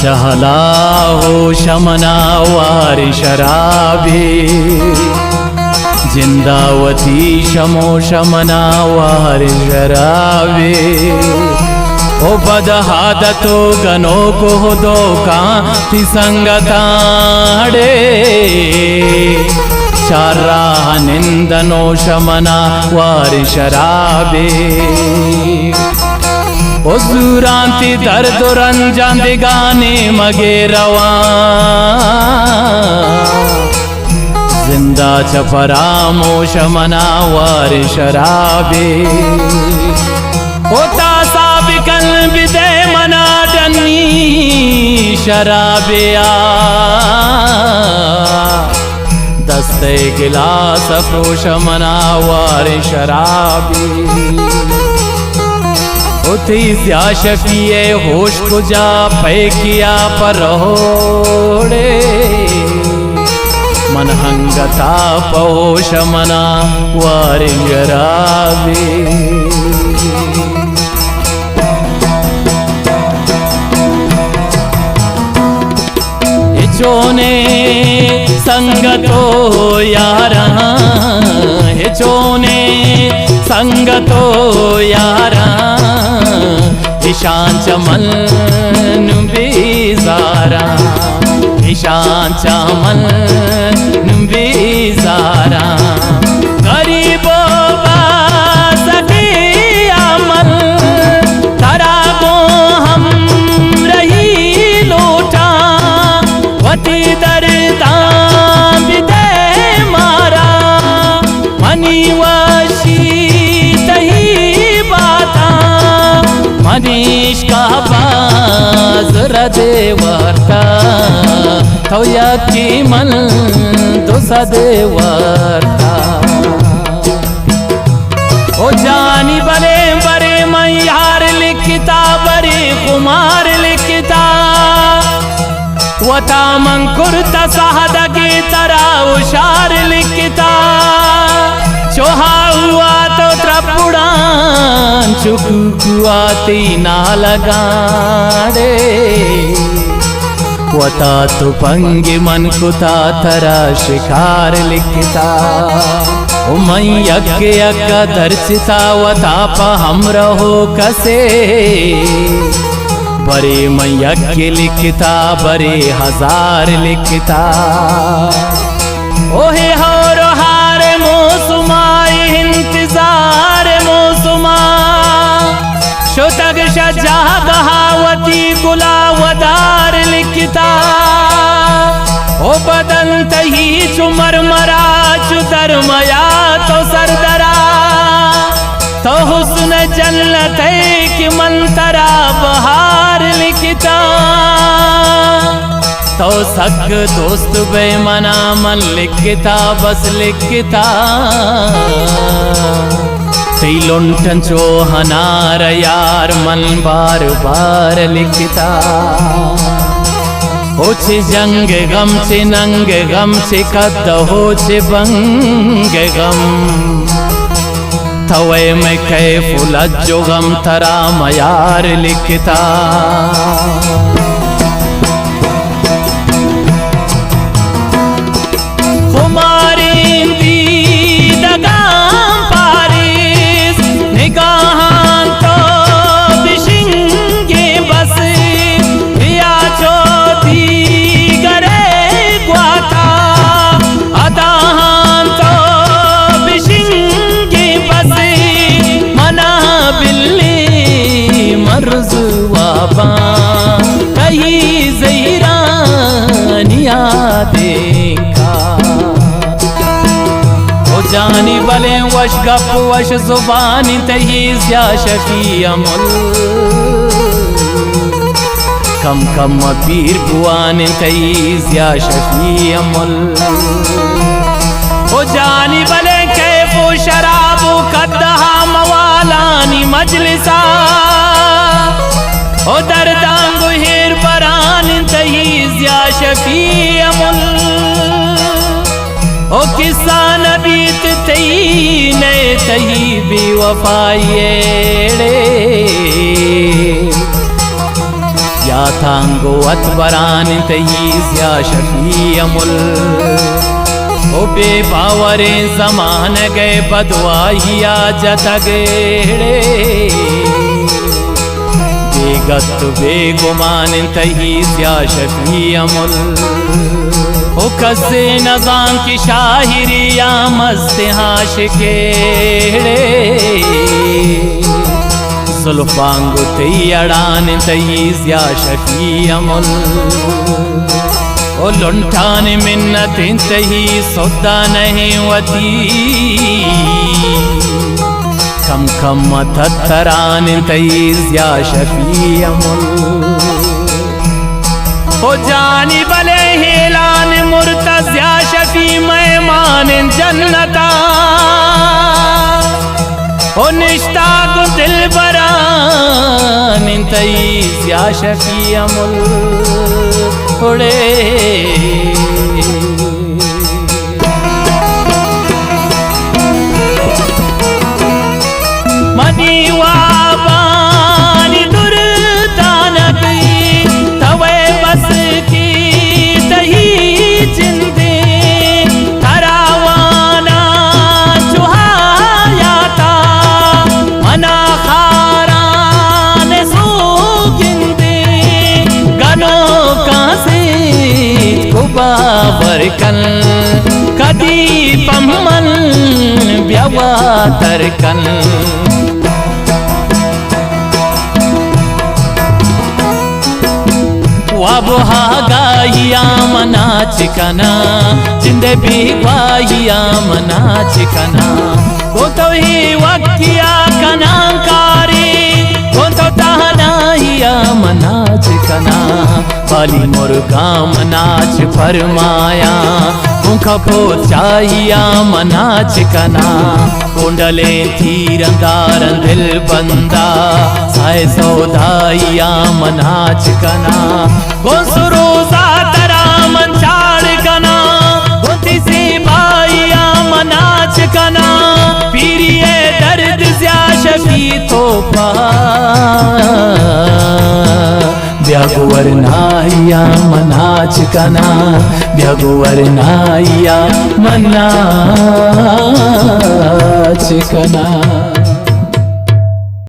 चहला हो शमना वार शराबे जिंदावती शमो शमना वार शराबे ओ बदहादतो गनो को दो कांति संगताड़े चारा निंदनो शमना वार शराबे ओ दूरांति दर्द रंजन गाने मगे रवा जिंदा चपरामो शमना वार शराबे होता साबिकल विदे मना डनी शराबिया दस्ते गिलास पोश मना वार शराबी उठी स्या शफिए होश कुजा पैकिया परोड़े मन हंगता पोश मना वार शराबी चोने संगतो यारा हे चोने संगतो यारा ईशान चमन बेजारा ईशान चमन बेजारा गरीबो सके अमल तरा को हम रही लोटा वती दरदा विदे मारा मनी वशी तही बाता मनीष का बाजर देवरता तो यकी मन दोसा देवरता ओ जानी बले बरे मैयार लिखता बरे कुमार लिखता वता मंकुरता साहदगी तरा उशार लिखता चोहा हुआ तो त्रपुड़ान चुकुआती ना लगाड़े वता तो पंगे मन कुता तरा शिकार लिखता ओ मैं यज्ञ दर्शिता वता पा हम रहो कसे बरे मैं यज्ञ लिखता बरे हजार लिखता ओहे हो हार मौसुमा इंतजार मौसुमा शोतग शजा बहावती गुलावदार लिखता ओ बदन तही चुमर मरा चुदरमया तो सरदरा तो हुस्न जन्नत की मंतरा बहार लिखता तो सक दोस्त बेमना मन लिखता बस लिखता तिलुंठन चोहनार यार मन बार बार लिखता होचे जंग गम से नंग गम से कद होचे बंग गम थवे में कै फुल जो गम तरा मयार लिखता हमारी दगाम पारिस निगाहां तो बिशिंगे बस या चोती गरे ग्वाता अदाहां तो बिशिंगे बस मना बिल्ली मर्जुआबा कहीं ज़हीरानिया देखा ओ जानी बले वश गप वश जुबानी तही ज़्या शफी अमुल कम कम पीर बुआन तही ज़्या शफी अमुल ओ जानी बले कैफो शराबो कद्दहा मवालानी मजलिसा ओ दर्दांगो हेर परान तही ज़्या शफी अमुल ओ किस्सा नबीत तही ने तही बेवफाई रे या तातांगो अतबरान तयीज या शफीअमुल ओ बेबावरे जमान गए बदवाहिया जतगेड़े बेगत बेगुमान तयीज या शफीअमुल ओ कसे नज़ाम की शाहिरी या मस्त आशिकेड़े जुल्फांगो तैयड़ान तयीज या शफीअमुल ओ लुंठान मिन्नतें तही सौदा नहीं वती कम कम मथतरान तयीज या शफीअमुल ओ जानी बले हेलान मुर्तज़ या शफी मेहमान जन्नता ओ निश्ताक दिल बरान तयीज या शफीअमुल उड़े मनी वाबानी दुर्दानक तवे बस की तही जिंदे करावाना चुहाया था मना खारान सो गिंदे गनों का से कुबावर कल कदी पम्मन ब्यवातर कल वाबुहा गाहिया मना चिकना जिंदे भी गाहिया मना चिकना वो तो ही वक्तिया कनाकारी वो तो तहनाहिया मना चिकना बाली मुर्गा मनाच फरमाया मुखा पोचाहिया मना चिकना कुंडले थीरंदार दिल बंदा साए सौदाइया मना चिकना गोसुरो तरा मंचाड़ कना गोती सी बाइया मना चिकना पीरिये दर्द ज्या शफी तो पा ब्यागुवर नाइया मना चिकना ब्यागुवर नाइया मना चिकना।